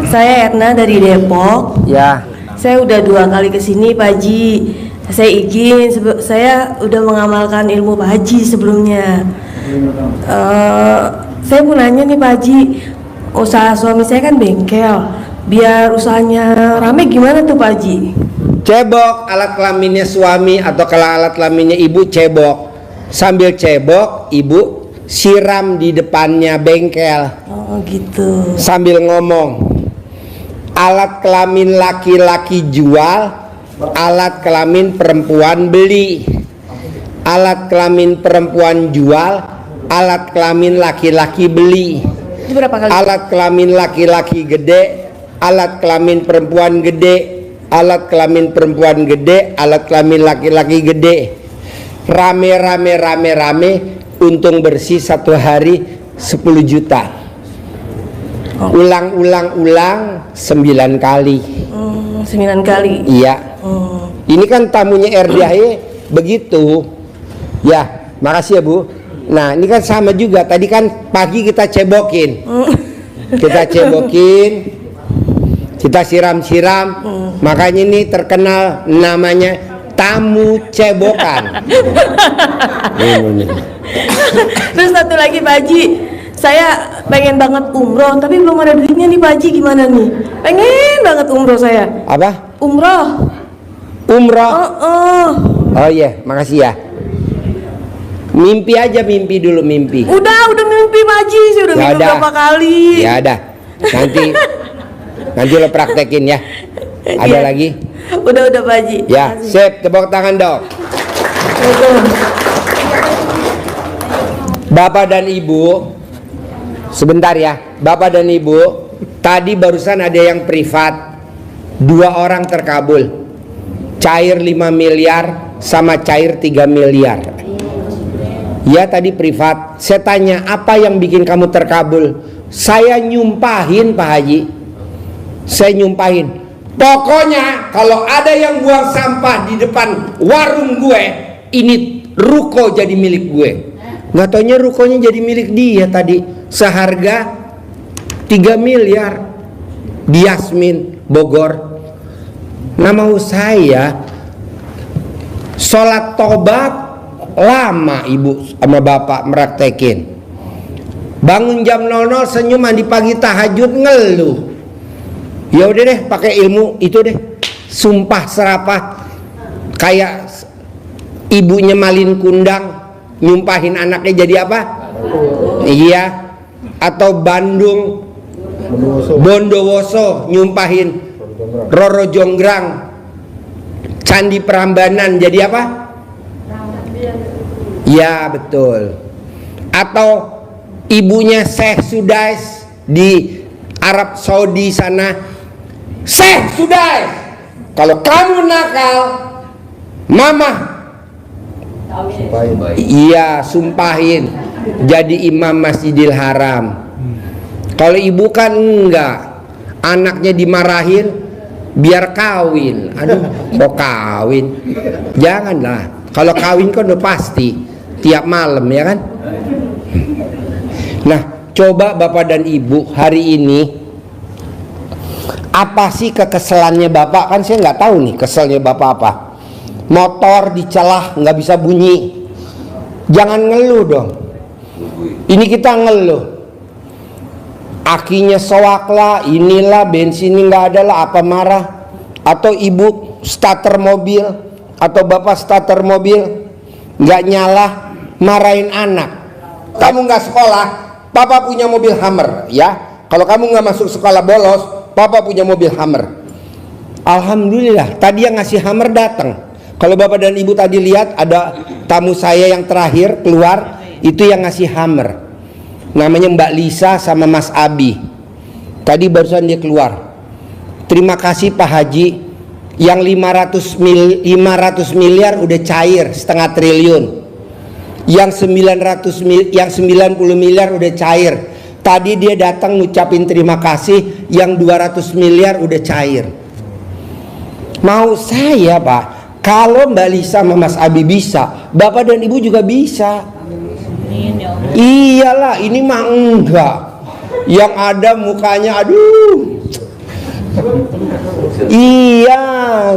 Saya Erna dari Depok. Ya. Saya udah 2 kali kesini Pak Haji. Saya izin, saya udah mengamalkan ilmu Pak Haji sebelumnya. Saya mau nanya nih Pak Haji, usaha suami saya kan bengkel. Biar usahanya rame gimana tuh Pak Haji? Cebok alat kelaminnya suami atau kalau alat kelaminnya ibu cebok. Sambil cebok, ibu siram di depannya bengkel. Oh gitu. Sambil ngomong, alat kelamin laki-laki jual, alat kelamin perempuan beli. Alat kelamin perempuan jual, alat kelamin laki-laki beli. Itu berapa kali? Alat kelamin laki-laki gede, alat kelamin perempuan gede, alat kelamin perempuan gede, alat kelamin laki-laki gede. Rame, untung bersih satu hari 10 juta. Ulang 9 kali. 9 kali. Iya. Ini kan tamunya RDAY begitu. Ya, makasih ya Bu. Nah, ini kan sama juga. Tadi kan pagi kita cebokin. Kita cebokin. Kita siram-siram. Makanya ini terkenal namanya tamu cebokan. Terus satu lagi Pak Haji, saya pengen banget umroh tapi belum ada duitnya nih Pak Haji, gimana nih? Pengen banget umroh saya. Apa? Umroh. Umroh. Oh iya, makasih ya. Mimpi aja, mimpi dulu mimpi. Udah mimpi Pak Haji, saya udah mimpi berapa kali. Ya ada. Nanti lo praktekin ya. Ada lagi? Udah Pak Haji. Ya, sip, tepuk tangan dong. Bapak dan Ibu, sebentar ya. Bapak dan Ibu, tadi barusan ada yang privat. 2 orang terkabul. Cair 5 miliar sama cair 3 miliar. Ya tadi privat. Saya tanya, apa yang bikin kamu terkabul? Saya nyumpahin Pak Haji. Saya nyumpahin. Pokoknya kalau ada yang buang sampah di depan warung gue, ini ruko jadi milik gue. Nggak taunya rukonya jadi milik dia tadi. Seharga 3 miliar. Di Yasmin, Bogor. Nama saya sholat tobat lama ibu sama bapak meraktekin. Bangun jam 00 senyum, mandi pagi tahajud ngeluh. Ya udah deh, pakai ilmu itu deh. Sumpah serapah kayak ibunya Malin Kundang nyumpahin anaknya jadi apa? Iya. Atau Bandung Bondowoso nyumpahin Roro Jonggrang Candi Prambanan jadi apa? Ya betul. Atau ibunya Syekh Sudais di Arab Saudi sana, Syekh Sudais, kalau kamu nakal, mama iya sumpahin jadi imam Masjidil Haram. Kalau ibu kan enggak, anaknya dimarahin biar kawin. Aduh, kok kawin? Janganlah. Kalau kawin kan udah pasti tiap malam ya kan. Nah, coba Bapak dan Ibu hari ini apa sih kekesalannya Bapak? Kan saya nggak tahu nih keselnya Bapak apa. Motor dicelah nggak bisa bunyi. Jangan ngeluh dong. Ini kita ngeluh. Akinya soak lah, inilah bensin nggak ada lah, apa marah? Atau ibu starter mobil atau bapak starter mobil nggak nyala, marahin anak. Kamu nggak sekolah, papa punya mobil Hummer, ya. Kalau kamu nggak masuk sekolah bolos, papa punya mobil Hummer. Alhamdulillah, tadi yang ngasih Hummer datang. Kalau bapak dan ibu tadi lihat ada tamu saya yang terakhir keluar, itu yang ngasih Hummer. Namanya Mbak Lisa sama Mas Abi. Tadi barusan dia keluar. Terima kasih Pak Haji. Yang 500 miliar udah cair, setengah triliun. Yang 90 miliar udah cair. Tadi dia datang ngucapin terima kasih, yang 200 miliar udah cair. Mau saya Pak, kalau Mbak Lisa sama Mas Abi bisa, Bapak dan Ibu juga bisa. Iyalah, ini mah enggak. Yang ada mukanya aduh Iya,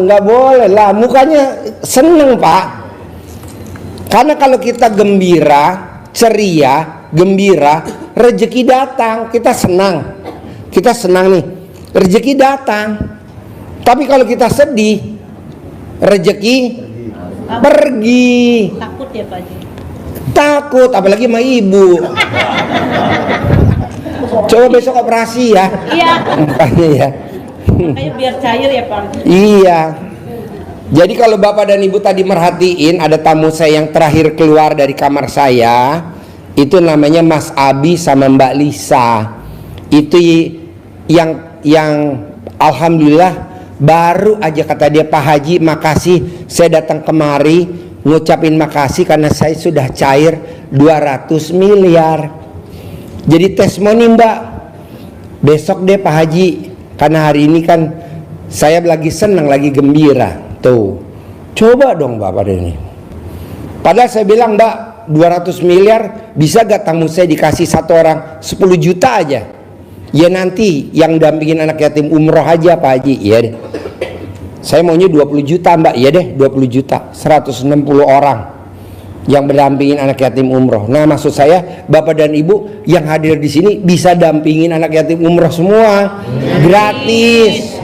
nggak boleh lah. Mukanya seneng Pak. Karena kalau kita gembira, ceria, gembira, rezeki datang. Kita senang nih, rezeki datang. Tapi kalau kita sedih, rezeki pergi. Takut ya Pak Haji? Takut, apalagi sama ibu. Coba besok operasi ya. Iya. Makanya ya. Makanya biar cair ya Pak. Iya. Jadi kalau Bapak dan Ibu tadi merhatiin, ada tamu saya yang terakhir keluar dari kamar saya, itu namanya Mas Abi sama Mbak Lisa. Itu yang alhamdulillah baru aja kata dia, Pak Haji makasih, saya datang kemari ngucapin makasih karena saya sudah cair 200 miliar. Jadi testimoni Mbak, besok deh Pak Haji, karena hari ini kan saya lagi senang, lagi gembira. Tuh, coba dong Bapak ini. Padahal saya bilang Mbak, 200 miliar bisa gak tamu saya dikasih satu orang 10 juta aja. Ya nanti yang dampingin anak yatim umroh aja Pak Haji. Iya deh, saya maunya 20 juta Mbak. Iya deh, 20 juta, 160 orang yang berdampingin anak yatim umroh. Nah maksud saya Bapak dan Ibu yang hadir di sini bisa dampingin anak yatim umroh semua, gratis,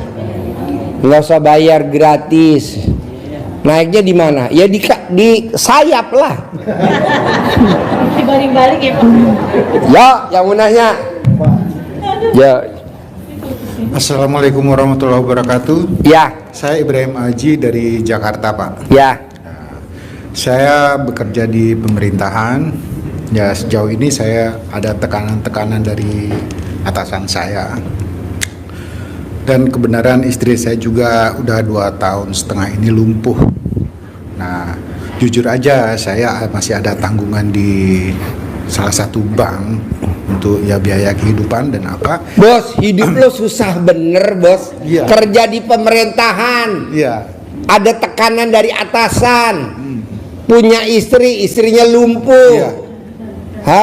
nggak usah bayar, gratis. Naiknya di mana? Ya di sayap lah. Dibalik-balik ya Pak. Ya, yang mau nanya. Ya, Assalamualaikum warahmatullahi wabarakatuh. ya, Saya Ibrahim Aji dari Jakarta, Pak. ya. Saya bekerja di pemerintahan. Ya, sejauh ini saya ada tekanan-tekanan dari atasan saya. Dan kebenaran istri saya juga udah 2,5 tahun ini lumpuh. Nah, jujur aja saya masih ada tanggungan di salah satu bank untuk ya biaya kehidupan dan apa. Bos, hidup lo susah bener bos. Iya. Kerja di pemerintahan, Iya. ada tekanan dari atasan. Punya istri, istrinya lumpuh. Iya.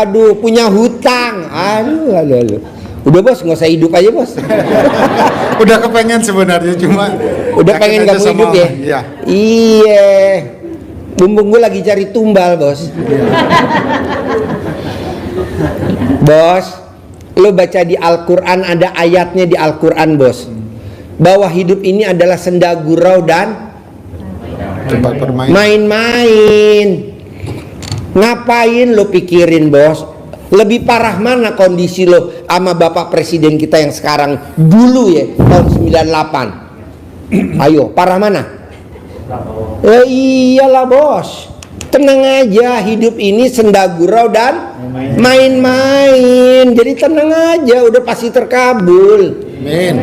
Aduh, punya hutang. Aduh. Udah bos, nggak usah hidup aja bos. Udah kepengen sebenarnya, cuma Udah yakin pengen aja gak mau sama- hidup ya? Iya. Iya. Bumbung gue lagi cari tumbal bos. Bos, lo baca di Al-Quran, ada ayatnya di Al-Quran bos, bahwa hidup ini adalah senda gurau dan Tempat bermain. main-main. Ngapain lo pikirin bos? Lebih parah mana kondisi lo sama Bapak Presiden kita yang sekarang, dulu ya tahun 98? Ayo, parah mana? Iyalah bos, tenang aja, hidup ini senda gurau dan main-main. Jadi tenang aja, udah pasti terkabul. Amin.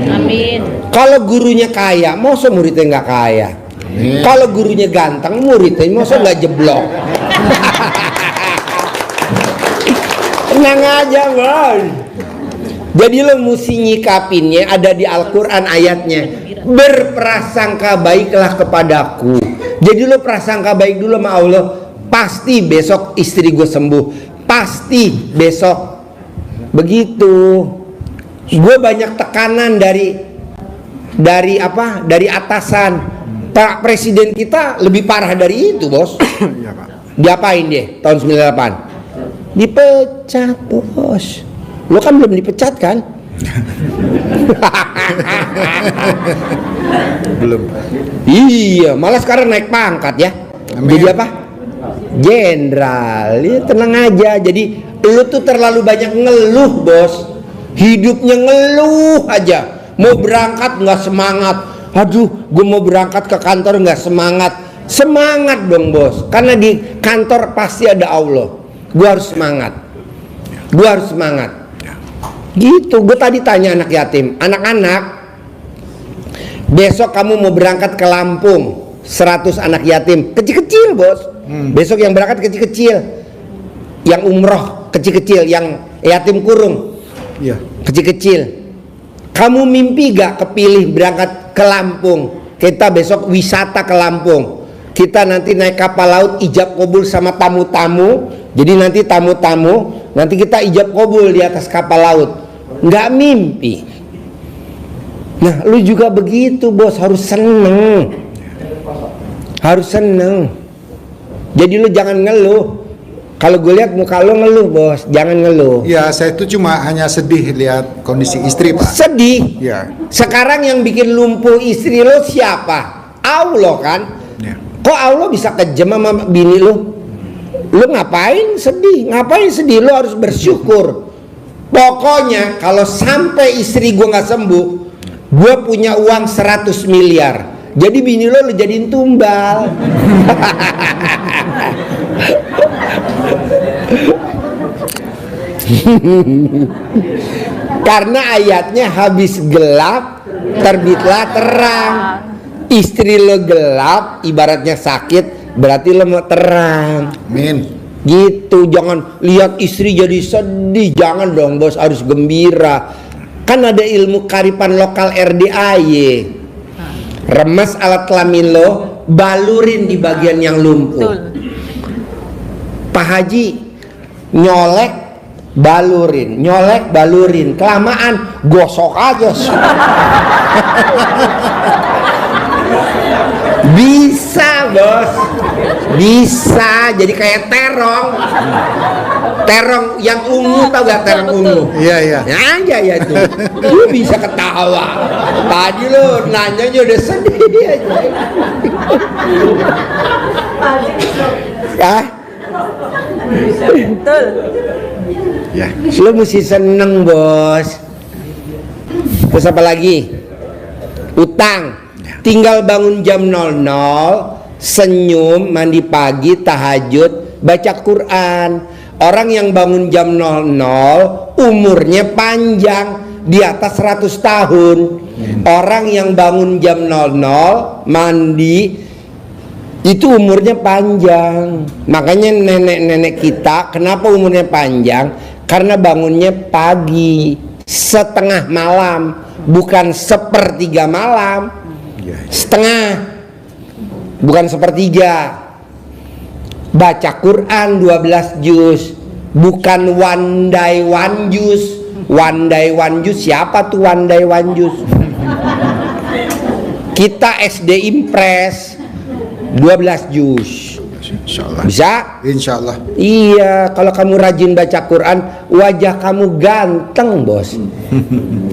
Amin. Kalau gurunya kaya, masa muridnya nggak kaya? Amin. Kalau gurunya ganteng, muridnya masa nggak jeblok? Tenang aja bos. Jadi lo mesti nyikapinnya, ada di Al-Quran ayatnya, berprasangka baiklah kepadaku. Jadi lo prasangka baik dulu sama Allah. Pasti besok istri gue sembuh, pasti besok. Begitu. Gue banyak tekanan dari apa? Dari atasan. Pak Presiden kita lebih parah dari itu bos. Iya, Pak. Diapain dia tahun 98? Dipecat bos. Lo kan belum dipecat kan? Belum. Iya, malah sekarang naik pangkat ya. Amin. Jadi apa? Jenderal. Ya, tenang aja. Jadi lu tuh terlalu banyak ngeluh bos. Hidupnya ngeluh aja. Mau berangkat nggak semangat. Aduh, gue mau berangkat ke kantor nggak semangat. Semangat dong bos. Karena di kantor pasti ada Allah. Gue harus semangat. Gue harus semangat. Gitu. Gue tadi tanya anak yatim, anak-anak, besok kamu mau berangkat ke Lampung, 100 anak yatim, kecil-kecil bos. Besok yang berangkat kecil-kecil, yang umroh kecil-kecil, yang yatim kurung Iya. kecil-kecil. Kamu mimpi gak kepilih berangkat ke Lampung? Kita besok wisata ke Lampung. Kita nanti naik kapal laut, ijab kabul sama tamu-tamu. Jadi nanti tamu-tamu, nanti kita ijab kabul di atas kapal laut. Nggak mimpi. Nah, lu juga begitu, Bos, harus seneng. Harus seneng. Jadi lu jangan ngeluh. Kalau gue lihat muka lu ngeluh, Bos, jangan ngeluh. Ya, saya itu cuma hanya sedih lihat kondisi istri, Pak. Sedih. Ya. Sekarang yang bikin lumpuh istri lo siapa? Allah kan? Ya. Kok Allah bisa kejam sama bini lo? Lo ngapain sedih? Ngapain sedih? Lo harus bersyukur. Pokoknya kalau sampai istri gue nggak sembuh, gue punya uang 100 miliar. Jadi bini lo jadiin tumbal. Karena ayatnya habis gelap terbitlah terang. Istri lo gelap ibaratnya sakit, berarti lo mau terang. Amin. Gitu, jangan lihat istri jadi sedih, jangan dong, Bos, harus gembira. Kan ada ilmu karipan lokal RDAY. Remes alat kelamin lo, balurin di bagian yang lumpuh. Betul. Pak Haji, nyolek balurin, nyolek balurin, kelamaan gosok aja. Bisa, Bos, bisa jadi kayak terong. Terong yang ungu, tau gak terong ungu? Iya, iya. Ya aja ya itu. Lu bisa ketawa. Tadi lu nanyanya udah sedih aja. Ya, Betul. Ya. lu mesti seneng, Bos. Terus apa lagi? Utang. Tinggal bangun jam 00, senyum, mandi pagi, tahajud, baca Quran. Orang yang bangun jam 00 umurnya panjang, di atas 100 tahun. Orang yang bangun jam 00 mandi itu umurnya panjang. Makanya nenek-nenek kita kenapa umurnya panjang? Karena bangunnya pagi, setengah malam, bukan sepertiga malam. Setengah, bukan sepertiga. Baca Quran 12 juz, bukan one day one juz. One day one juz, siapa tuh one day one juz? Kita SD Impres 12 juz. Insyaallah. Bisa? Insyaallah. Iya, kalau kamu rajin baca Quran, wajah kamu ganteng, Bos.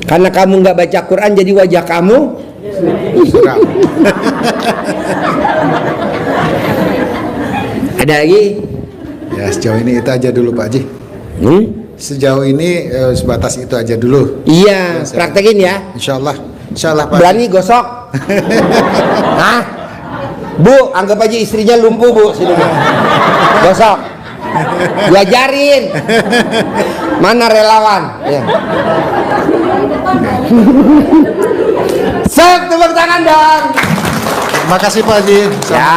Karena kamu nggak baca Quran, jadi wajah kamu Seram. ada lagi? Ya, sejauh ini itu aja dulu, Pak Haji. Sejauh ini sebatas itu aja dulu. Iya, Ya, praktekin ya. Insyaallah. Insyaallah, Pak. Berani gosok? Hah? Bu, anggap aja istrinya lumpuh, Bu. Sini, Bu. Gosok. Diajarin. Mana relawan? Ya. Sok, tepuk tangan dong. Terima kasih, Pak Haji. Ya.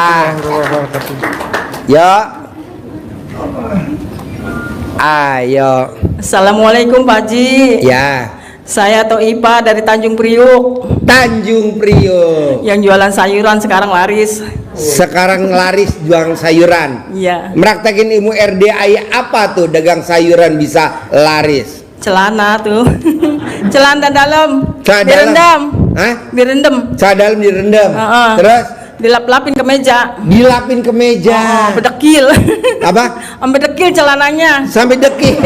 Ya. Ayo. Assalamualaikum Pak Haji. Ya. Saya Toipa dari Tanjung Priuk. Tanjung Priok. Yang jualan sayuran sekarang laris. Sekarang laris jual sayuran. Iya. Meraktekin ilmu RDAY apa tuh dagang sayuran bisa laris? Celana tuh. Celana dalam. Celana dalam. Direndam. Hah? Direndam. Celana dalam direndam. Heeh. Terus Dilap-lapin ke meja. dilapin ke meja. Bedekil. Apa? Bedekil celananya. Sampai dekil.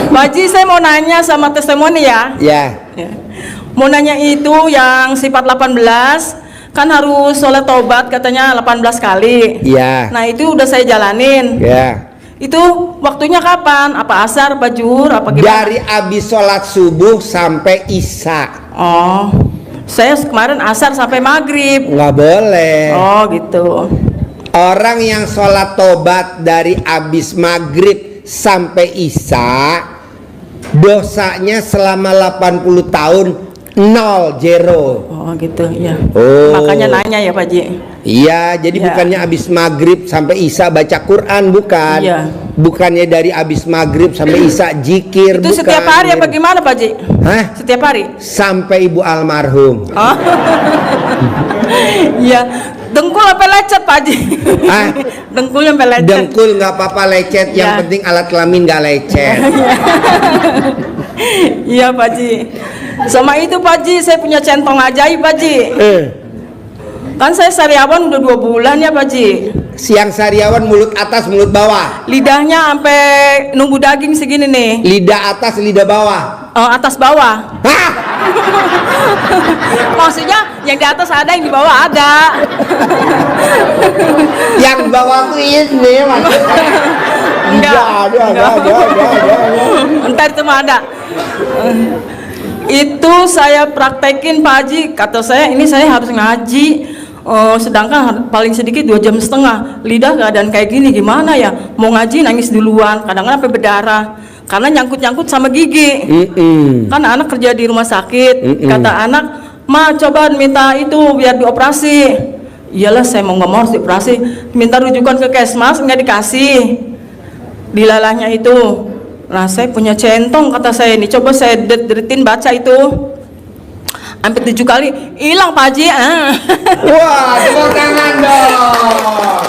Pak Haji, saya mau nanya sama testimoni ya. Ya. Ya. Mau nanya itu yang sifat 18 kan harus sholat taubat katanya 18 kali. Ya. Nah itu udah saya jalanin. Ya. Itu waktunya kapan? Apa asar, apa zuhur, apa gimana? Dari abis sholat subuh sampai isya. Oh, saya kemarin asar sampai maghrib. Nggak boleh. Oh gitu. Orang yang sholat tobat dari abis maghrib sampai isya, dosanya selama 80 tahun 0, 0. Oh gitu ya. Oh. Makanya nanya ya Pak Ji. Iya, jadi Ya. bukannya abis maghrib sampai isya baca Quran, bukan. Iya. Bukannya dari abis maghrib sampai isya zikir, Itu bukan. setiap hari apa gimana Pak Ji? Hah? Setiap hari? Sampai ibu almarhum. Oh. Iya. Dengkul sampai lecet Pak Ji. Hah? Dengkul sampai lecet. Dengkul nggak apa-apa lecet, yang Ya. penting alat kelamin nggak lecet. Iya Pak Haji. Sama itu Pak Haji, saya punya centong ajaib Pak Haji. Kan saya sariawan udah 2 bulan ya Pak Haji. Siang sariawan mulut atas mulut bawah. Lidahnya sampai nunggu daging segini nih. Lidah atas lidah bawah. Atas bawah. Hah? Maksudnya yang di atas ada, yang di bawah ada. Yang bawah tuh ini maksudnya. Enggak. Ada. Entar itu mah ada. Itu saya praktekin Pak Haji. Kata saya ini saya harus ngaji. Sedangkan paling sedikit 2,5 jam. Lidah keadaan kayak gini gimana ya? Mau ngaji nangis duluan. Kadang-kadang sampai berdarah. Karena nyangkut-nyangkut sama gigi. Kan anak kerja di rumah sakit. Kata anak, "Ma, coba minta itu biar dioperasi." Iyalah, saya mau ngomong harus dioperasi. Minta rujukan ke Kesmas, nggak dikasih. Dilalahnya itu. Nah, saya punya centong, kata saya ini. Coba saya deretin baca itu. Hampir 7 kali hilang Pak Haji. Wah, tepuk tangan dong.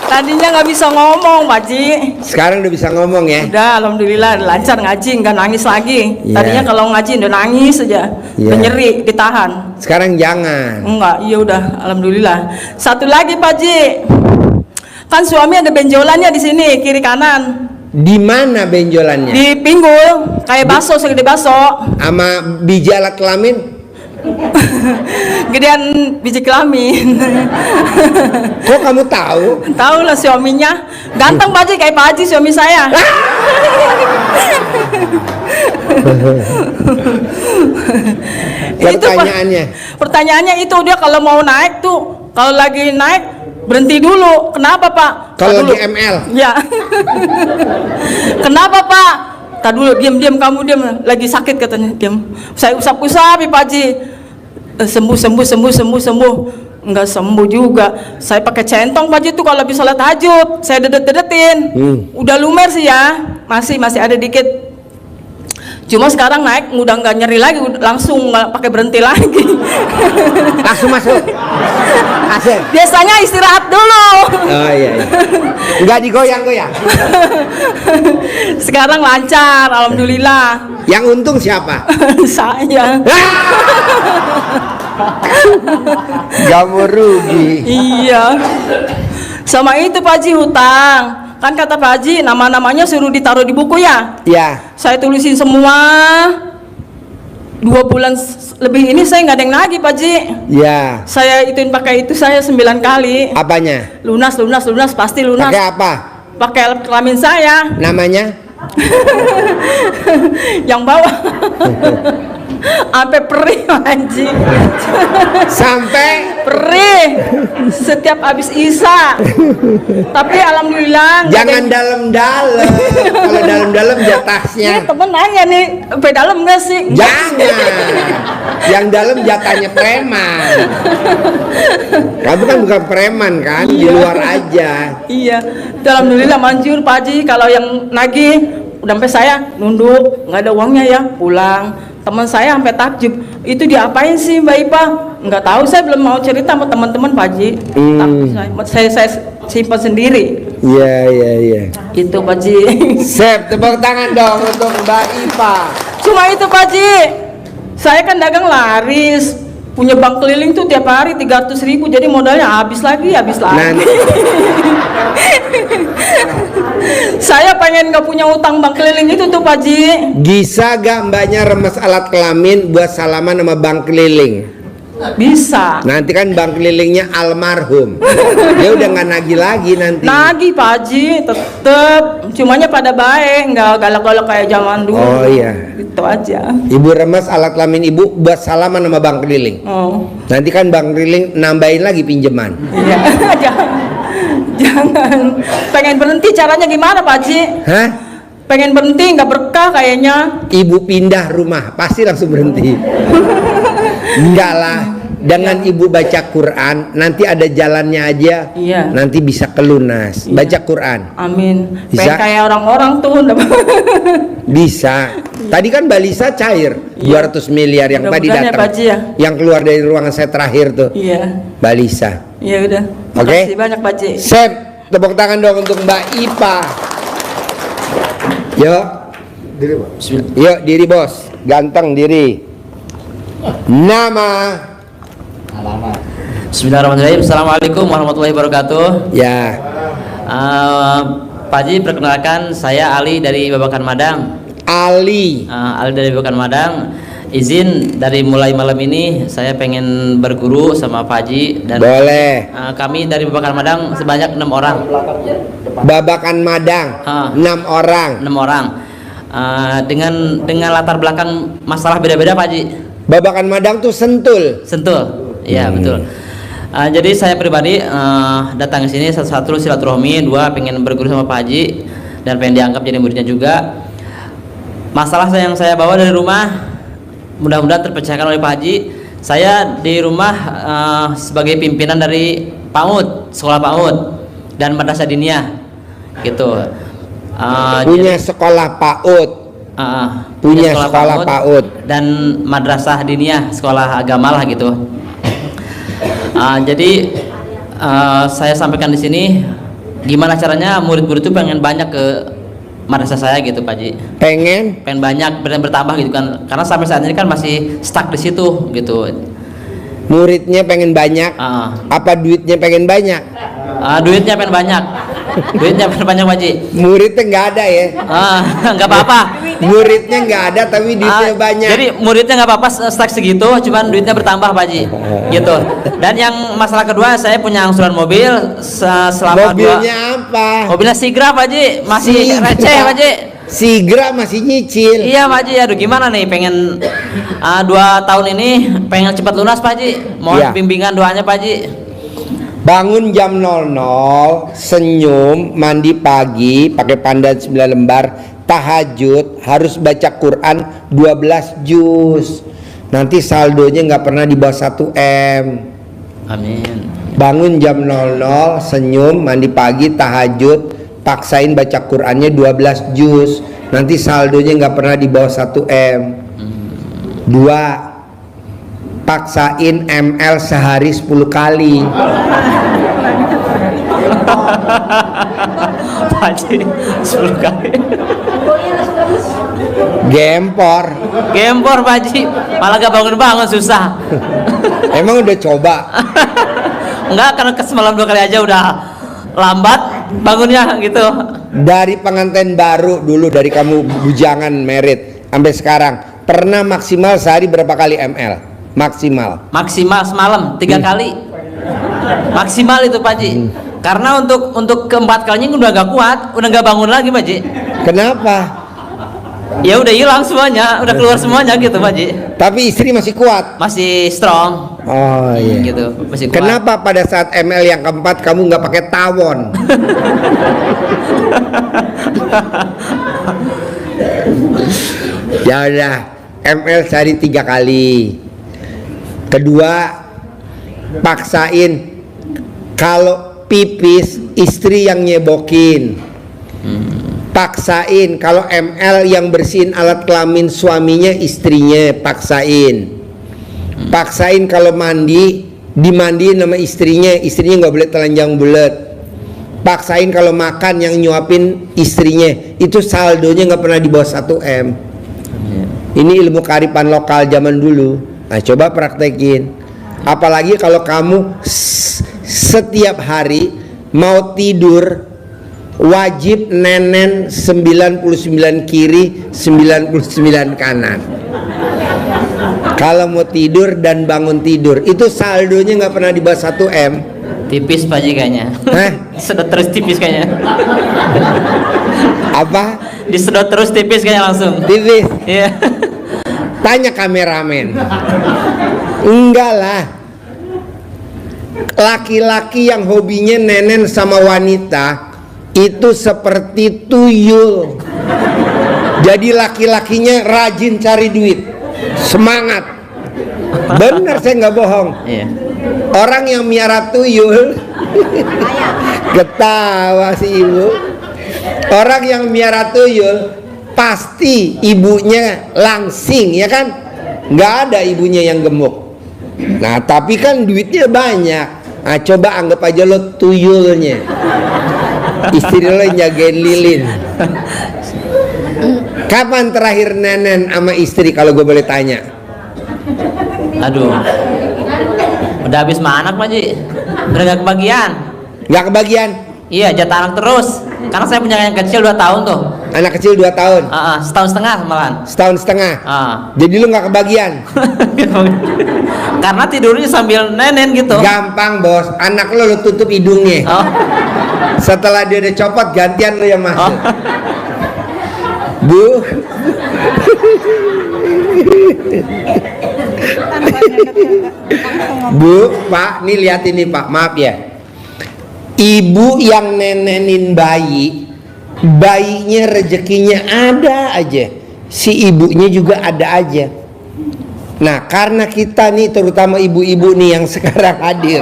Tadinya nggak bisa ngomong Pak Haji. Sekarang udah bisa ngomong ya. Udah, alhamdulillah lancar ngaji, nggak nangis lagi. Iya. Tadinya kalau ngaji udah nangis aja, Iya. udah nyeri, ditahan. Sekarang jangan. Enggak, iya udah, alhamdulillah. Satu lagi Pak Haji, kan suami ada benjolannya di sini kiri kanan, Di mana benjolannya? di pinggul, kayak baso, segede baso. Sama biji alat kelamin? Gedean biji kelamin. Kok kamu tahu? Tahu lah suaminya, ganteng Pak Haji, kayak Pak Haji suami saya. Itu, Pak. Pertanyaannya itu dia kalau mau naik tuh, kalau lagi naik berhenti dulu. Kenapa Pak? Kalau Tar dulu. di ML? Ya. Kenapa Pak? Tak dulu, diam kamu diam. Lagi sakit katanya, diam. Saya usap-usap Pak Haji. Sembuh. Enggak sembuh juga. Saya pakai centong Pak Haji tuh kalau habis sholat tahajud. Saya dedet-dedetin. Udah lumer sih ya. Masih ada dikit. Cuma sekarang naik udah nggak nyeri lagi, langsung nggak pakai berhenti lagi. Langsung masuk. Asik. Biasanya istirahat dulu. Oh iya. Nggak digoyang-goyang. Sekarang lancar, alhamdulillah. Yang untung siapa? Saya. Gak mau rugi. Iya. Sama itu Pak Haji, hutang. Kan kata Pak Haji, nama-namanya suruh ditaruh di buku ya. Ya. Saya tulisin semua. 2 bulan lebih ini saya nggak ada yang nagih Pak Haji. Ya. Saya ituin pakai itu saya 9 kali. Apanya? Lunas pasti lunas. Pakai apa? Pakai alat kelamin saya. Namanya? Yang bawah. Sampai perih Pak Haji. Sampai Perih setiap habis Isya. Tapi alhamdulillah. jangan dalam-dalam. Kalau dalam-dalam Ini jatahnya. temen nanya nih, sampai dalam nggak sih? Jangan. Yang dalam jatahnya preman. Kamu kan bukan preman kan? Di Iya. luar aja. Iya. Alhamdulillah manjur Pak Haji. Kalau yang nagih udah sampai saya nunduk, nggak ada uangnya ya, pulang. Teman saya sampai takjub, itu diapain sih Mbak Ipa? Nggak tahu, saya belum mau cerita sama teman-teman Pak Haji. Takut saya simpan sendiri. Iya. Itu Pak Haji. Sep, tepuk tangan dong untuk Mbak Ipa. Cuma itu Pak Haji, saya kan dagang laris, punya bank keliling tuh tiap hari 300.000, jadi modalnya habis lagi. Nanti. Saya pengen nggak punya utang bank keliling itu tuh Pak Haji. Bisa gak mbaknya remes alat kelamin buat salaman sama bank keliling? Bisa. Nanti kan bank kelilingnya almarhum. Dia udah nggak nagih lagi nanti. Nagih Pak Haji, tetep. Cumanya pada baik, nggak galak-galak kayak zaman dulu. Oh iya. Itu aja. Ibu remes alat kelamin ibu buat salaman sama bank keliling. Oh. Nanti kan bank keliling nambahin lagi pinjaman. Iya. Jangan. Pengen berhenti caranya gimana Pak Haji? Hah? Pengen berhenti nggak berkah kayaknya. Ibu pindah rumah pasti langsung berhenti. Enggak lah. Dengan ibu baca Quran, nanti ada jalannya aja. Iya. Nanti bisa kelunas. Iya. Baca Quran. Amin. Bisa? Pengen kayak orang-orang tuh. Bisa. Tadi kan balisa cair 200 miliar yang tadi Mudah-mudahan ya, datang. Pak Haji, ya. Yang keluar dari ruangan saya terakhir tuh. Iya. Balisa. Iya udah. Oke. Makasih banyak Pak Haji. Sep, tepuk tangan dong untuk Mbak Ipa. Yuk. diri Pak. Yuk diri bos, ganteng diri. Nama. Bismillahirrahmanirrahim. Assalamualaikum warahmatullahi wabarakatuh. Ya. Pak Haji, perkenalkan saya Ali dari Babakan Madang. Ali. Ali dari Babakan Madang. Izin dari mulai malam ini saya pengen berguru sama Pak Haji dan Boleh. kami dari Babakan Madang sebanyak 6 orang. Babakan Madang. 6 orang. 6 orang. Dengan latar belakang masalah beda-beda Pak Haji. Babakan Madang tuh Sentul. Sentul. Iya, betul. Jadi saya pribadi datang ke sini satu silaturahmi, 2 pengen berguru sama Pak Haji dan pengen dianggap jadi muridnya juga. Masalah yang saya bawa dari rumah mudah-mudahan terpecahkan oleh Pak Haji. Saya di rumah sebagai pimpinan dari PAUD, sekolah PAUD dan madrasah diniyah gitu. Punya sekolah PAUD. Punya sekolah PAUD dan madrasah diniyah, sekolah agama lah gitu. Jadi saya sampaikan di sini gimana caranya murid-murid itu pengen banyak ke madrasah saya gitu Pak Haji. Pengen banyak, bertambah gitu kan. Karena sampai saat ini kan masih stuck di situ gitu. Muridnya pengen banyak. Apa duitnya pengen banyak? Duitnya pengen banyak. Duitnya pengen banyak Pak Haji. Muridnya nggak ada ya? Nggak apa-apa. Muridnya nggak ada tapi duitnya banyak. Jadi muridnya nggak apa-apa stuck segitu, cuman duitnya bertambah Pak Haji. Gitu. Dan yang masalah kedua, saya punya angsuran mobil selama Mobilnya apa? Mobilnya Sigra Pak Haji, masih receh Pak Haji. Sigra masih nyicil. Iya Pak Haji, aduh gimana nih, pengen 2 tahun ini pengen cepat lunas Pak Haji. Mohon bimbingan doanya Pak Haji. Bangun jam 00, senyum, mandi pagi, pakai pandan 9 lembar, tahajud, harus baca Quran 12 juz. Nanti saldonya nggak pernah di bawah 1 M. Amin. Bangun jam 00, senyum, mandi pagi, tahajud, paksain baca Qurannya 12 juz. Nanti saldonya nggak pernah di bawah 1 M. 2. Paksain ML sehari 10 kali. Pak Haji 10 kali. Gempor Pak Haji, malah gak bangun-bangun, susah. Emang udah coba? Enggak, karena semalam 2 kali aja udah lambat bangunnya gitu. Dari pengantin baru dulu, dari kamu bujangan merit sampai sekarang, pernah maksimal sehari berapa kali ML? Maksimal Semalam 3 kali. Maksimal itu Pak Haji. Karena untuk keempat kalinya udah gak kuat, udah gak bangun lagi Pak Haji. Kenapa? Ya udah hilang semuanya, udah keluar semuanya gitu Pak Haji. Tapi istri masih kuat? Masih strong. Oh iya. Gitu, masih kuat. Kenapa pada saat ML yang keempat kamu nggak pakai tawon? Ya udah, ML sehari 3 kali. Kedua, paksain kalau pipis istri yang nyebokin. Paksain kalau ML yang bersihin alat kelamin suaminya istrinya, paksain. Paksain kalau mandi dimandiin sama istrinya nggak boleh telanjang bulat. Paksain kalau makan yang nyuapin istrinya, itu saldonya nggak pernah di bawah 1 M. Ini ilmu kearifan lokal zaman dulu. Nah coba praktekin. Apalagi kalau kamu setiap hari mau tidur wajib nenen 99 kiri 99 kanan. Kalau mau tidur dan bangun tidur, itu saldonya nggak pernah di bawah 1 M. Tipis Pak Haji kayaknya. Disedot terus tipis kayaknya. Apa? Disedot terus tipis kayaknya langsung. Tipis? Iya. Tanya kameramen. Enggak lah. Laki-laki yang hobinya nenen sama wanita itu seperti tuyul. Jadi laki-lakinya rajin cari duit, semangat. Bener, saya nggak bohong. Iya. Orang yang miara tuyul ketawa si ibu. Orang yang miara tuyul pasti ibunya langsing, ya kan? Nggak ada ibunya yang gemuk. Nah tapi kan duitnya banyak. Nah coba anggap aja lo tuyulnya, istri lo yang jagain lilin. Kapan terakhir nenen sama istri kalau gue boleh tanya? Aduh. Udah habis sama anak Pak Haji. Udah gak kebagian. Gak kebagian? Iya, jatah anak terus. Karena saya punya yang kecil 2 tahun tuh. Anak kecil 2 tahun? Setahun setengah malahan. Setahun setengah? Jadi lu gak kebagian? Karena tidurnya sambil nenen gitu. Gampang bos, anak lu tutup hidungnya. Setelah dia udah copot, gantian lu yang masuk. Bu. Bu, Pak, nih lihat ini Pak, maaf ya. Ibu yang nenenin bayi, bayinya rezekinya ada aja, si ibunya juga ada aja. Nah, karena kita nih, terutama ibu-ibu nih yang sekarang hadir,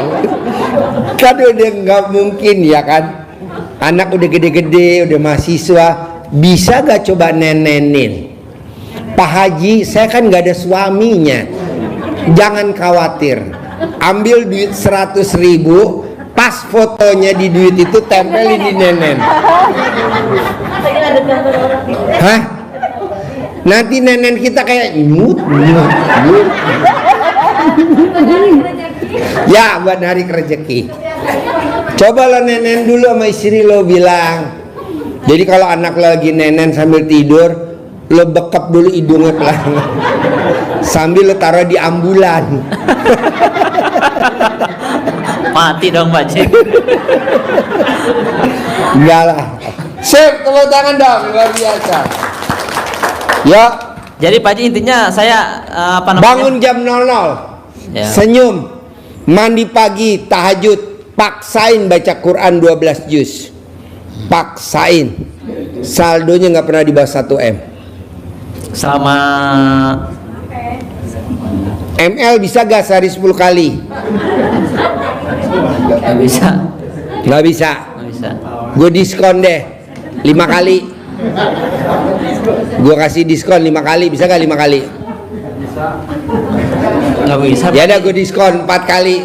kan udah nggak mungkin ya kan, anak udah gede-gede, udah mahasiswa, bisa gak coba nenenin? Pak Haji, saya kan nggak ada suaminya, jangan khawatir, ambil duit 100.000, pas fotonya di duit itu tempelin di nenen. Hah? Nanti nenen kita kayak nyut. Ya, buat narik rezeki. Coba lo nenen dulu sama istri lo, bilang. Jadi kalau anak lo lagi nenen sambil tidur, lo bekap dulu hidungnya pelan, sambil lo taruh di ambulan. Mati dong Pak Haji. Enggak lah. Sip, tepuk tangan dong, luar biasa. Ya. Jadi Pak Haji, intinya saya apa namanya? Bangun jam 00. Ya. Senyum. Mandi pagi, tahajud, paksain baca Quran 12 juz. Paksain. Saldonya nggak pernah di bawah 1 M. Selama ML bisa gak sehari 10 kali? nggak bisa. Nggak bisa. Nggak bisa. Gue diskon deh 5 kali. Gue kasih diskon 5 kali, bisa gak 5 kali? Nggak bisa. Ya udah, gue diskon 4 kali.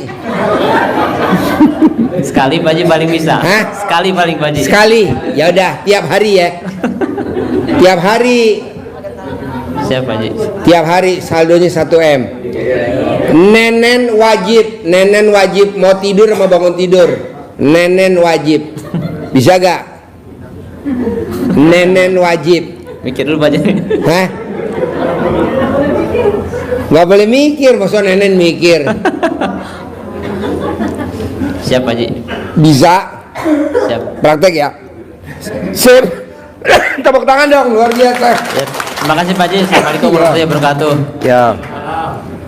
Sekali Pak Haji paling bisa. Hah? Sekali paling Pak Haji. Sekali. Ya udah, tiap hari ya. Tiap hari. Siap Pak Haji. Tiap hari saldonya 1 M. Nenen wajib mau tidur sama bangun tidur. Nenen wajib. Bisa gak? Nenen wajib. Mikir dulu Pak Haji. Hah? Gak boleh mikir, masa nenen mikir. Siap Pak Haji. Bisa. Siap. Praktek ya. Sip. Tepuk tangan dong, luar biasa. Ya. Terima kasih Pak Haji. Assalamualaikum warahmatullahi wabarakatuh. Ya.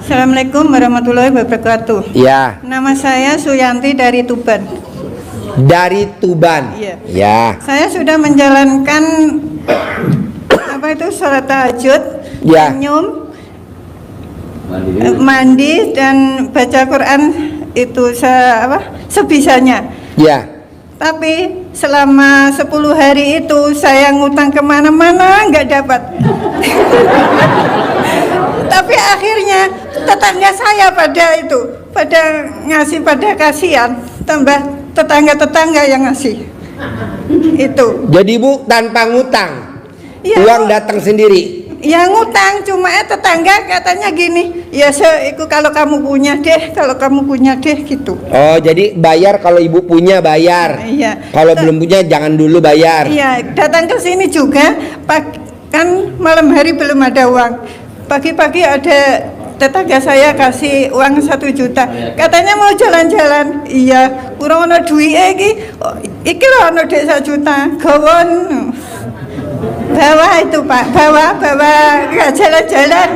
Assalamualaikum warahmatullahi wabarakatuh. Ya. Nama saya Suyanti dari Tuban. Dari Tuban. Iya. Ya. Saya sudah menjalankan apa itu sholat tahajud, Ya. senyum, mandi dan baca Quran itu sebisanya. Ya. Tapi selama 10 hari itu saya ngutang kemana-mana nggak dapat. Tapi akhirnya tetangga saya pada ngasih, pada kasihan, tambah tetangga-tetangga yang ngasih. Itu. Jadi Bu tanpa ngutang. Ya, Uang datang sendiri. Ya ngutang, cuma tetangga katanya gini, ya itu kalau kamu punya deh gitu. Oh, jadi bayar kalau Ibu punya bayar. Iya. Kalau belum punya jangan dulu bayar. Iya, datang ke sini juga, kan malam hari belum ada uang. Pagi-pagi ada tetangga saya kasih uang 1 juta. Katanya mau jalan-jalan. Iya, kurang ono duwike iki lho ono dek 1 juta. Gawon. Bawa itu Pak, bawa nggak jalan-jalan.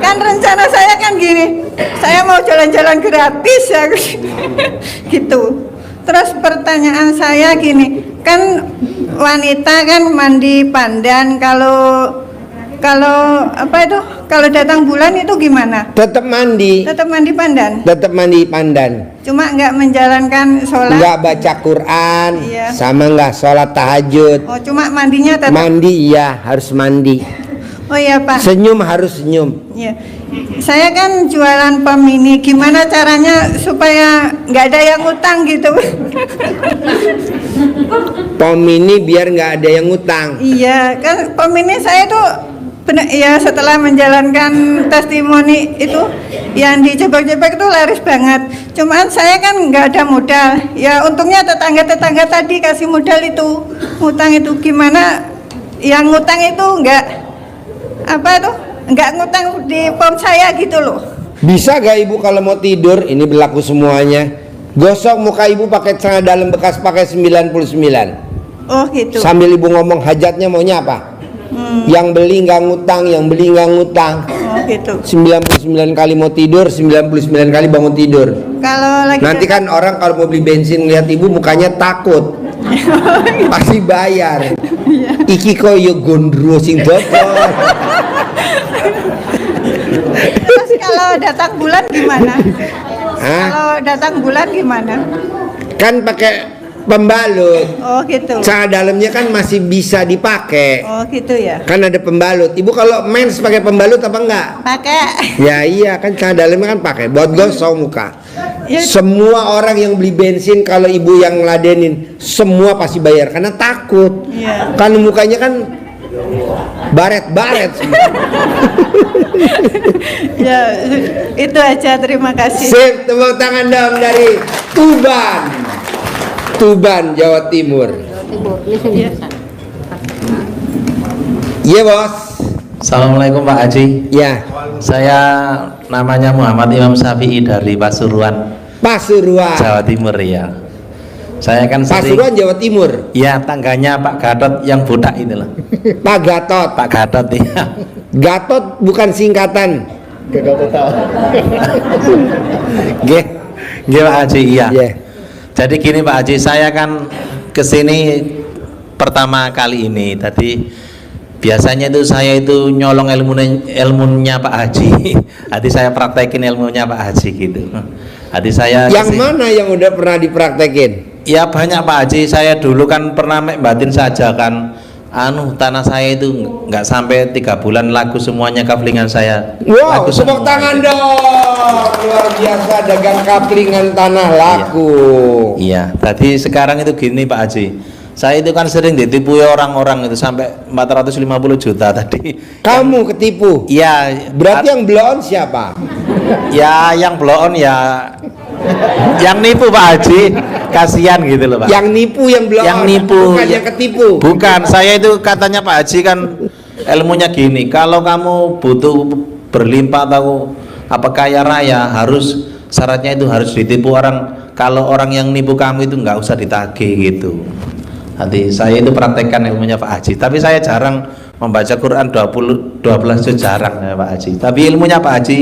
Kan rencana saya kan gini, saya mau jalan-jalan gratis ya, gitu. Terus pertanyaan saya gini, kan wanita kan mandi pandan, kalau datang bulan itu gimana? Tetap mandi. Tetap mandi pandan. Tetap mandi pandan. Cuma nggak menjalankan sholat. Nggak baca Quran, Iya. sama nggak sholat tahajud. Oh, cuma mandinya tetap. Mandi iya, harus mandi. Oh iya Pak. Senyum harus senyum. Ya. Saya kan jualan pom ini, gimana caranya supaya nggak ada yang utang gitu? Pom ini biar nggak ada yang ngutang. Iya, kan pom ini saya tuh benar ya, setelah menjalankan testimoni itu yang di Jebak-Jebak itu laris banget. Cuman saya kan nggak ada modal. Ya untungnya tetangga-tetangga tadi kasih modal itu. Ngutang itu gimana? Yang ngutang itu nggak ngutang di pom saya gitu loh. Bisa gak ibu kalau mau tidur, ini berlaku semuanya, gosok muka ibu pakai celana dalam bekas pakai 99. Oh gitu. Sambil ibu ngomong hajatnya maunya apa? Yang beli nggak ngutang, yang beli nggak ngutang. Oh gitu. 99 kali mau tidur, 99 kali bangun tidur. Kalau lagi Nanti kan orang kalau mau beli bensin lihat ibu mukanya takut. Pasti bayar. Iki koyo gondro sing bocor. terus kalau datang bulan gimana? Hah? Kalau datang bulan gimana? Kan pakai pembalut. Oh gitu. Celana dalamnya kan masih bisa dipakai. Oh gitu ya. Kan ada pembalut. Ibu kalau mens pakai pembalut apa enggak? Pakai. Ya iya kan celana dalamnya kan pakai buat gosok muka. Ya. Semua orang yang beli bensin kalau ibu yang ngeladenin semua pasti bayar karena takut. Iya. Kan mukanya kan baret-baret. Ya itu aja, terima kasih. Sip, tepuk tangan dong dari Tuban. Tuban, Jawa Timur. Iya bos. Assalamualaikum Pak Haji. Ya, Saya namanya Muhammad Imam Syafi'i dari Pasuruan, Pasuruan. Jawa Timur ya. Saya kan Pasuruan Jawa Timur. ya tangganya Pak Gatot yang botak ini loh. Pak Gatot. Pak Gatot ya. Gatot bukan singkatan. Nggih. Nggih Pak Haji, iya. Ya. Jadi gini Pak Haji, saya kan kesini pertama kali ini. Tadi biasanya itu saya itu nyolong ilmunya Pak Haji. Hati saya praktekin ilmunya Pak Haji gitu. Hati saya Yang mana yang udah pernah dipraktekin? ya banyak Pak Haji. Saya dulu kan pernah batin saja kan, tanah saya itu nggak sampai 3 bulan laku semuanya kaflingan saya. Wow, Laku tepuk semua. tangan dong. Luar biasa dagang kaplingan tanah laku. Iya, tadi sekarang itu gini Pak Haji, saya itu kan sering ditipu orang-orang itu sampai 450 juta tadi. Kamu ketipu. Iya, Berarti yang blow on siapa? ya yang blow on ya yang nipu Pak Haji, kasihan gitu loh Pak. Yang nipu yang blow Yang on. nipu, Bukan ya. yang ketipu. Bukan, saya itu katanya Pak Haji kan ilmunya gini, kalau kamu butuh berlimpah atau apa kaya raya, harus syaratnya itu harus ditipu orang. Kalau orang yang nipu kamu itu nggak usah ditagih gitu. Nanti saya itu praktekkan ilmunya Pak Haji, tapi saya jarang membaca Quran 12 itu jarang ya Pak Haji. Tapi ilmunya Pak Haji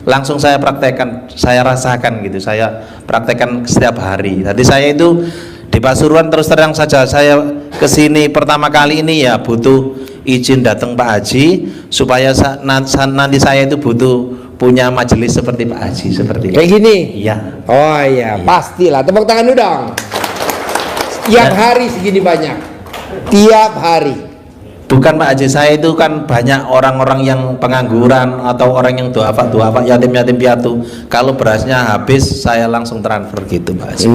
langsung saya praktekkan, saya rasakan gitu, saya praktekkan setiap hari. Jadi saya itu di Pasuruan terus terang saja, saya kesini pertama kali ini ya butuh izin datang Pak Haji supaya nanti saya itu butuh punya majelis seperti Pak Haji seperti itu. Kayak gini. Iya. Oh iya, pastilah. Tepuk tangan dulu dong. Tiap hari segini banyak. Tiap hari. Bukan Pak Haji, saya itu kan banyak orang-orang yang pengangguran atau orang yang duafa, yatim-yatim piatu. Kalau berasnya habis, saya langsung transfer gitu Pak Haji.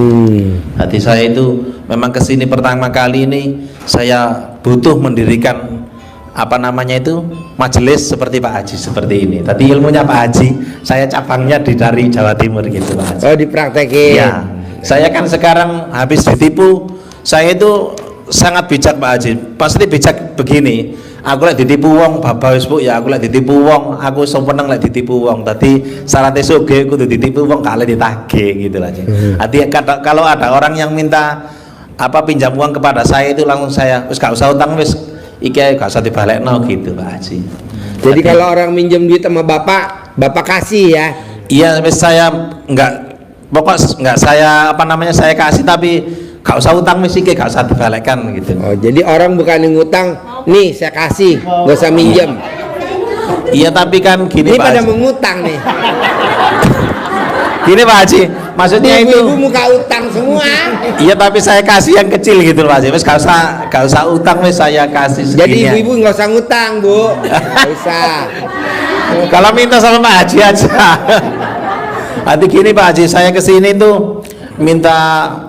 Hati saya itu memang kesini pertama kali ini, saya butuh mendirikan apa namanya itu majelis seperti Pak Haji seperti ini. Tadi ilmunya Pak Haji, saya cabangnya dari Jawa Timur gitu Pak Haji. Oh dipraktekin. Ya, saya kan sekarang habis ditipu, saya itu sangat bijak Pak Haji. Pasti bijak begini. Aku lek ditipu wong, bapak wis Bu, ya aku lek ditipu wong, aku seneng lek ditipu wong. Tadi syaratnya sugih kudu ditipu wong gak oleh ditagih gitu lah. Artinya kalau ada orang yang minta apa pinjam uang kepada saya itu langsung saya wis gak usah utang wis iki gak usah dibalekno gitu Pak Haji. Jadi kalau orang minjem duit sama bapak, bapak kasih ya. Iya, wis saya enggak saya apa namanya saya kasih tapi gak usah utang wis iki gak usah dibalekkan gitu. Oh, jadi orang bukan yang ngutang, nih saya kasih, nggak usah minjem. Iya tapi kan gini Ini Pak pada Haji. mengutang nih. Gini Pak Haji, maksudnya itu Ibu-ibu muka utang semua. iya, tapi saya kasih yang kecil gitu Pak Haji. Wes gak usah utang, wes saya kasih segini. Jadi ibu-ibu nggak usah ngutang, Bu. Nggak usah. Kalau minta sama Pak Haji aja. Nanti gini Pak Haji, saya kesini tuh minta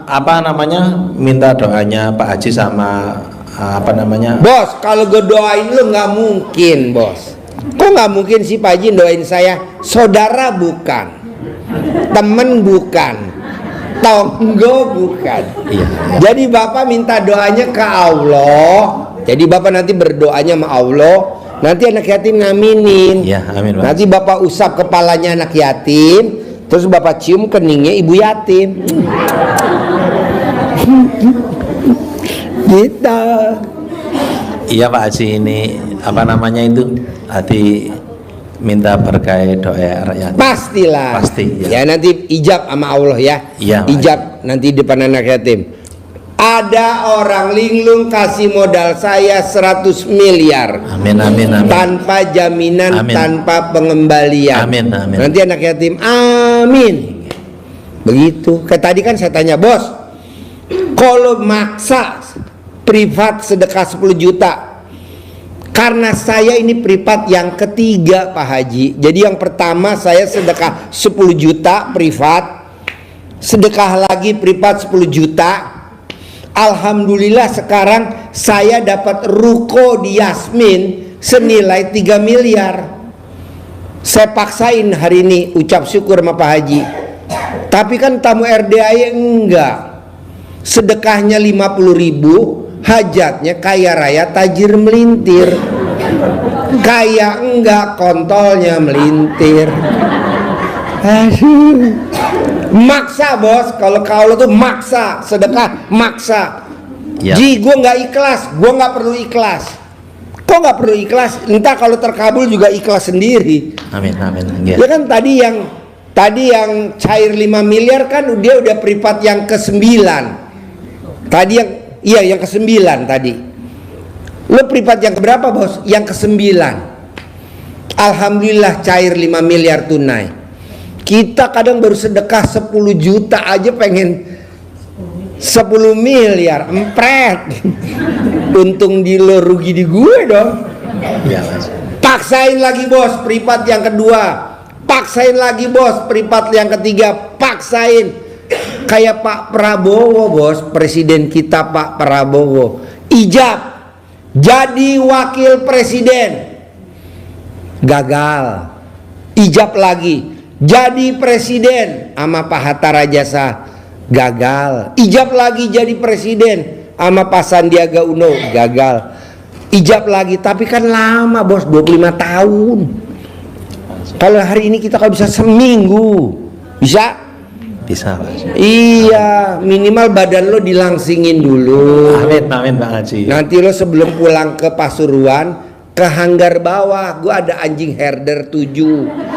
apa namanya, minta doanya Pak Haji sama apa namanya. Bos, kalau gue doain lu nggak mungkin, Bos. Kok nggak mungkin sih Pak Haji doain saya? Saudara bukan, temen bukan, tonggo bukan. Iya. Jadi Bapak minta doanya ke Allah. Jadi Bapak nanti berdoanya sama Allah. Nanti anak yatim ngaminin. Iya, amin Pak. Nanti Bapak usap kepalanya anak yatim, terus Bapak cium keningnya ibu yatim. Gitu. Iya Pak Haji, ini apa namanya itu, hati minta berkah doa rakyat. Pastilah. Pasti, Ya nanti ijab sama Allah ya. Iya, Pak. Ijab nanti depan anak yatim. Ada orang linglung kasih modal saya 100 miliar. Amin amin amin. Tanpa jaminan, Amin. tanpa pengembalian. Amin, amin. Nanti anak yatim, amin. Begitu. Kayak tadi kan saya tanya, Bos, kalau maksa privat sedekah 10 juta, karena saya ini privat yang ketiga Pak Haji. Jadi yang pertama saya sedekah 10 juta privat, sedekah lagi privat 10 juta. Alhamdulillah sekarang saya dapat ruko di Yasmin senilai 3 miliar. Saya paksain hari ini ucap syukur sama Pak Haji. Tapi kan tamu RDAI enggak. Sedekahnya 50.000, hajatnya kaya raya tajir melintir. Kaya enggak, kontolnya melintir. Aduh. Maksa Bos, kalau tuh maksa, sedekah maksa. Ya. Ji, gue nggak ikhlas, gue nggak perlu ikhlas. Kok nggak perlu ikhlas? Entah kalau terkabul juga ikhlas sendiri. Amin amin. Ya Ya. kan tadi yang cair 5 miliar kan dia udah privat yang ke-9. Tadi yang ke-9 tadi. Lo privat yang keberapa Bos? Yang ke-9. Alhamdulillah cair 5 miliar tunai. Kita kadang baru sedekah 10 juta aja pengen 10 miliar, empret. Untung di lo, rugi di gue dong. Ya Mas. Paksain lagi Bos, privat yang kedua. Paksain lagi Bos, privat yang ketiga. Paksain. Kayak Pak Prabowo Bos, presiden kita Pak Prabowo. Ijab jadi wakil presiden. Gagal. Ijab lagi jadi presiden sama Pak Hatta Rajasa, gagal. Ijab lagi jadi presiden sama Pak Sandiaga Uno, gagal. Ijab lagi, tapi kan lama Bos, 25 tahun. Kalau hari ini kita kalau bisa seminggu, bisa? Bisa Pak. Iya, minimal badan lo dilangsingin dulu. Amin amin Pak Haji. Nanti lo sebelum pulang ke Pasuruan, ke hanggar bawah, gua ada anjing herder 7.